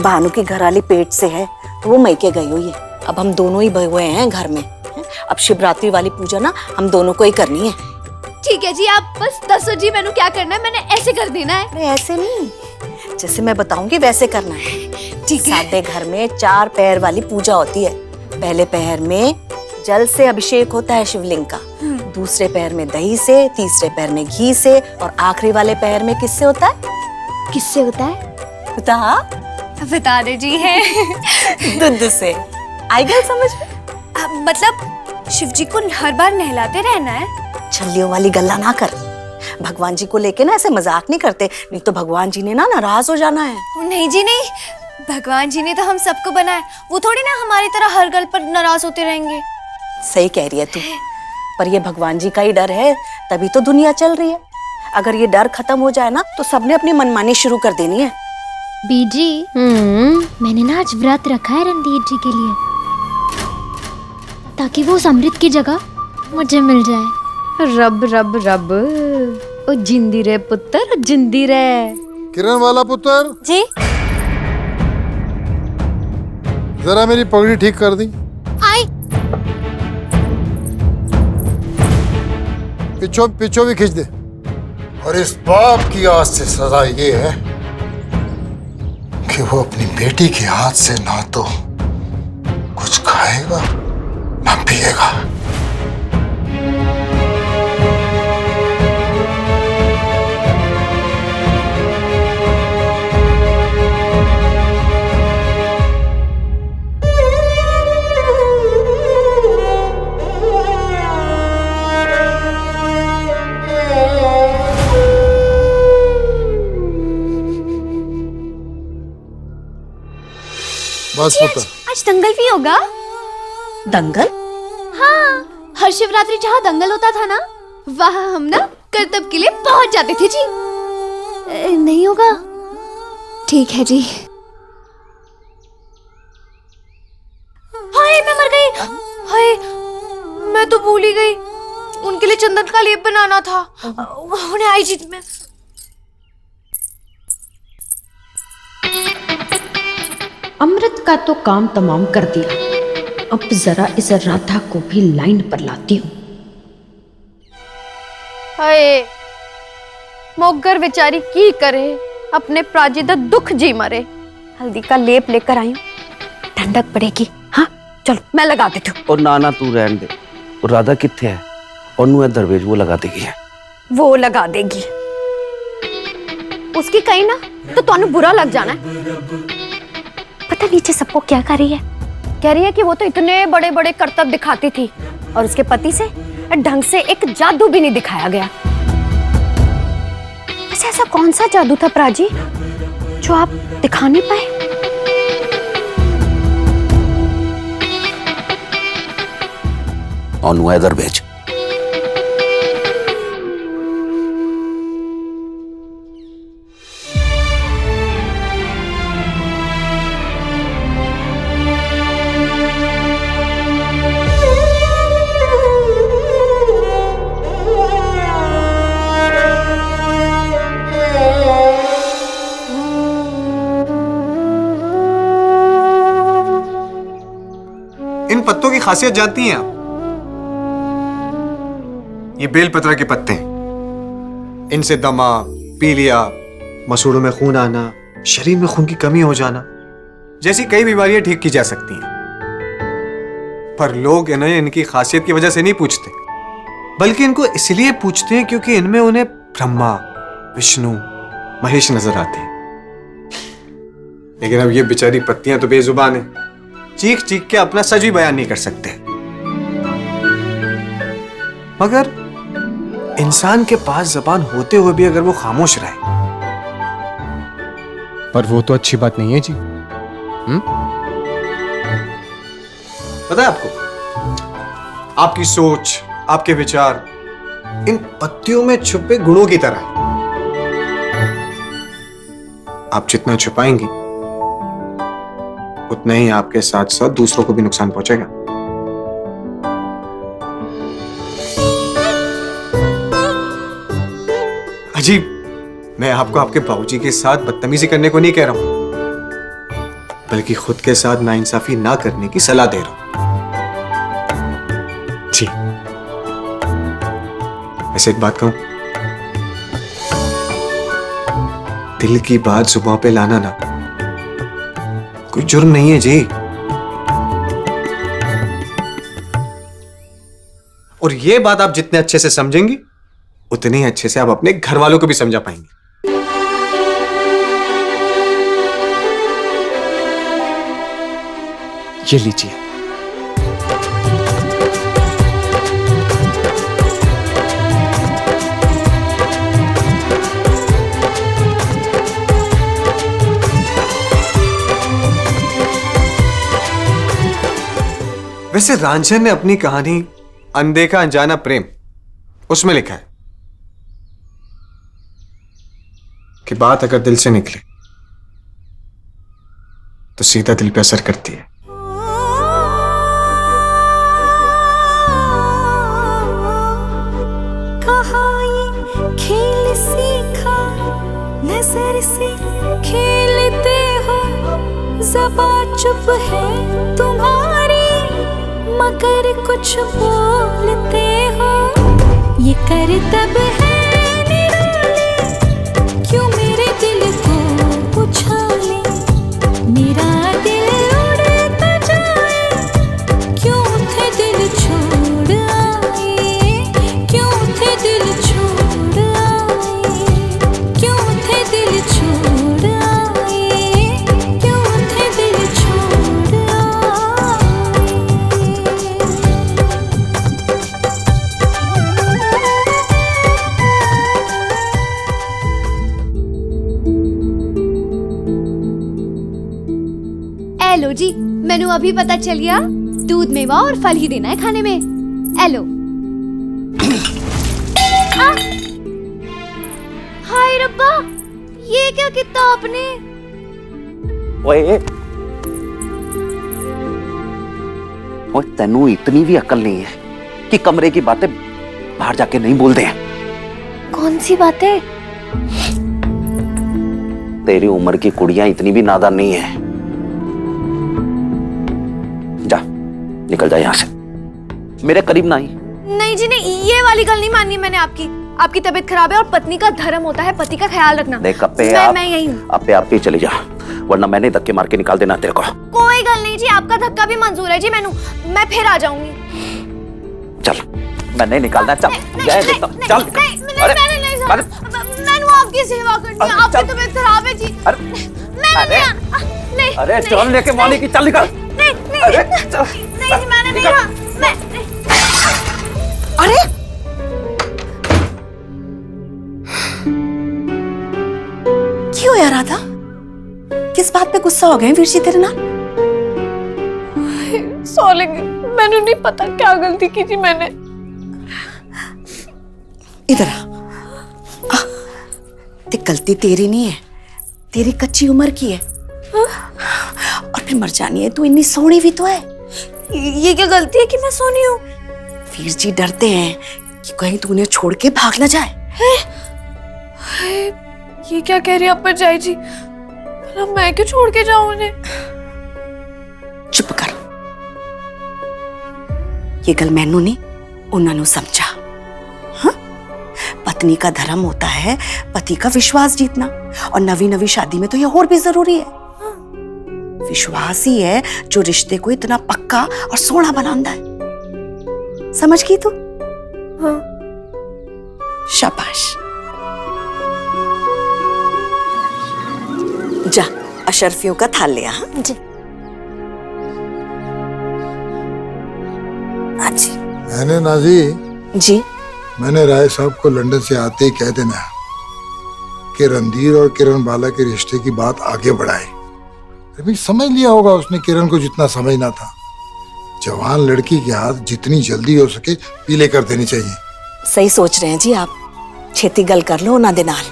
भानु की घरवाली पेट से है तो वो मैके गई हुई है। अब हम दोनों ही हुए हैं घर में। अब शिवरात्रि वाली पूजा ना हम दोनों को ही करनी है। ठीक है जी, आप बस दसो जी मैंने क्या करना है। मैंने ऐसे कर देना है? अरे ऐसे नहीं, जैसे मैं बताऊंगी वैसे करना है। ठीक है। सादे घर में 4 पैर वाली पूजा होती है। पहले पैर में जल से अभिषेक होता है शिवलिंग का, दूसरे पैर में दही से, तीसरे पैर में घी से और आखिरी वाले पैर में किससे होता है? किससे होता है? बता दे जी है। दूध से। आई गई समझ में? मतलब शिव जी को हर बार नहलाते रहना है? छल्लियों वाली गल्ला ना कर। भगवान जी को लेके ना ऐसे मजाक नहीं करते, नहीं तो भगवान जी ने ना नाराज हो जाना है। नहीं जी नहीं, भगवान जी ने तो हम सबको बनाया, वो थोड़ी ना हमारी तरह हर गल पर नाराज होते रहेंगे। सही कह रही है तू, पर ये भगवान जी का ही डर है तभी तो दुनिया चल रही है। अगर ये डर खत्म हो जाए ना तो सबने अपनी मनमानी शुरू कर देनी है। बीजी, मैंने ना आज व्रत रखा है रणधीर जी के लिए, ताकि वो उस अमृत की जगह मुझे मिल जाए। रब रब रब, ओ जिंदी रे पुत्र, जिंदी रे। किरण वाला पुत्र जी। जरा मेरी पगड़ी ठीक कर दी। आई। पिछो भी खींच दे। और इस बाप की आज से सजा ये है कि वो अपनी बेटी के हाथ से ना तो कुछ खाएगा ना पिएगा। बस पुत्र। आज दंगल भी होगा? दंगल? हाँ, हर शिवरात्रि जहाँ दंगल होता था ना, वहाँ हम ना करतब के लिए पहुँच जाते थे जी। नहीं होगा? ठीक है जी। हाय मैं मर गई। हाय मैं तो भूल ही गई, उनके लिए चंदन का लेप बनाना था। उन्हें आई जी में। अमृत का तो काम तमाम कर दिया, अब जरा इस राधा को भी लाइन पर लाती हूँ। हाय मोगर बेचारी की करे, अपने प्राजिदा दुख जी मरे। हल्दी का लेप लेकर आई हूँ, ठंडक पड़ेगी। हाँ चलो मैं लगा देती हूँ। और नाना तू रहने दे, और राधा किथे है? और नु दरवेज वो लगा देगी है। वो लगा देगी, उसकी कहीं ना तो तुहानू बुरा लग जाना है। पता नीचे सबको क्या कर रही है? कह रही है कि वो तो इतने बड़े बड़े करतब दिखाती थी और उसके पति से ढंग से एक जादू भी नहीं दिखाया गया। वैसे ऐसा कौन सा जादू था प्राजी जो आप दिखा नहीं पाए? और नु दरवेज पत्तों की खासियत जानती हैं आप? ये बेलपत्र के पत्ते हैं, इनसे दमा, पीलिया, मसूड़ों में खून आना, शरीर में खून की कमी हो जाना जैसी कई बीमारियां ठीक की जा सकती हैं। पर लोग इन्हें इनकी खासियत की वजह से नहीं पूछते, बल्कि इनको इसलिए पूछते हैं क्योंकि इनमें उन्हें ब्रह्मा, विष्णु, महेश नजर आते हैं। लेकिन अब ये बेचारी पत्तियां तो बेजुबान है, चीख चीख के अपना सच भी बयान नहीं कर सकते। मगर इंसान के पास जबान होते हुए भी अगर वो खामोश रहे, पर वो तो अच्छी बात नहीं है जी। पता है आपको, आपकी सोच, आपके विचार इन पत्तियों में छुपे गुणों की तरह है। आप जितना छुपाएंगी उतना ही आपके साथ साथ दूसरों को भी नुकसान पहुंचेगा। अजीब, मैं आपको आपके बाबूजी के साथ बदतमीजी करने को नहीं कह रहा हूं, बल्कि खुद के साथ नाइंसाफी ना करने की सलाह दे रहा हूं। जी, ऐसे एक बात कहूं, दिल की बात जुबान पे लाना ना कोई जुर्म नहीं है जी। और ये बात आप जितने अच्छे से समझेंगी उतने ही अच्छे से आप अपने घर वालों को भी समझा पाएंगे। ये लीजिए। वैसे रांझन ने अपनी कहानी अनदेखा अनजाना प्रेम उसमें लिखा है कि बात अगर दिल से निकले तो सीधा दिल पे असर करती है। खेल सीखा नजर से खेलते हो, ज़बान चुप है तुम्हारी मगर कुछ बोलते हो, ये करतब है निराले, क्यों मेरे दिल को उछाले, मेरा दिल उड़ता जाए, क्यों थे दिल छोड़ आए, क्यों थे दिल छोड़ आए, क्यों थे दिल छोड़ आए, क्यों थे दिल छोड़ आए। एलो जी, मैनू अभी पता चल गया, दूध मेवा और फल ही देना है खाने में। एलो। हाय रब्बा, ये क्या किया आपने? ओए ओए, तेनू इतनी भी अकल नहीं है कि कमरे की बातें बाहर जाके नहीं बोलते हैं। कौन सी बातें? तेरी उम्र की कुड़ियां इतनी भी नादान नहीं है। जा, निकल जा यहाँ से, मेरे करीब ना आई। नहीं जी नहीं, ये वाली गल नहीं माननी मैंने आपकी। आपकी तबीयत खराब है और पत्नी का धर्म होता है पति का ख्याल रखना। देख अप्पे, मैं यही हूँ। अप्पे आप ही चली जा, वरना मैंने धक्के मार के निकाल देना तेरे को। कोई गल नहीं जी, आपका धक्का भी मंजूर है जी। मैं फिर आ जाऊंगी। चल, मैं नहीं निकालना। चल, जय देता हूं, चल। अरे मैंने आपकी सेवा करनी है, आपकी तबीयत खराब है जी। अरे चल, लेके मौली की, चल निकल। अरे चल, नहीं मैंने नहीं कहा। अरे क्यों यार राधा, किस बात पे गुस्सा हो गए वीर जी तेरे नाल? सॉरी, मैंने नहीं पता क्या गलती की थी मैंने। इधर आ, ते गलती तेरी नहीं है, तेरी कच्ची उम्र की है। और फिर मर जानी है, तू इतनी सोहनी भी तो है। ये क्या गलती है कि मैं सोनी हूँ? वीर जी डरते हैं कि कहीं तू उन्हें छोड़ के भाग ना जाए। ये क्या कह रही है अपर जाई जी? भला मैं क्यों छोड़ के जाऊं उन्हें? चुप कर, ये गल मैनू नहीं उन्होंने समझा। हाँ? पत्नी का धर्म होता है पति का विश्वास जीतना, और नवी नवी शादी में तो ये और भी जरूरी है। विश्वास ही है जो रिश्ते को इतना पक्का और सोना बनाता है। समझ गई तू? हाँ। शाबाश। जा, अशरफियों का थाल ले आ। जी। जी मैंने नाजी जी, मैंने राय साहब को लंदन से आते ही कह देना कि रणधीर और किरण बाला के रिश्ते की बात आगे बढ़ाए। अभी समझ लिया होगा उसने किरण को जितना समझना था। जवान लड़की के हाथ जितनी जल्दी हो सके पीले कर देनी चाहिए। सही सोच रहे हैं जी आप, छेती गल कर लो ना दे नाल।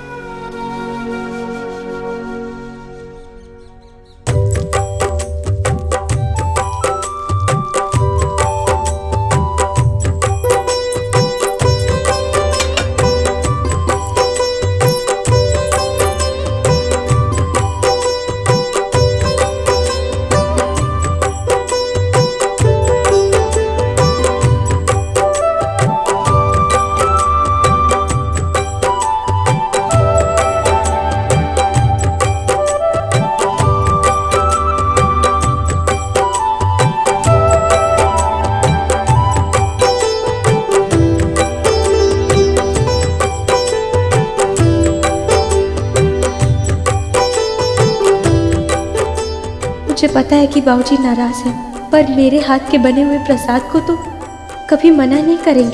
मुझे पता है कि बाबूजी नाराज हैं, पर मेरे हाथ के बने हुए प्रसाद को तो कभी मना नहीं करेंगे।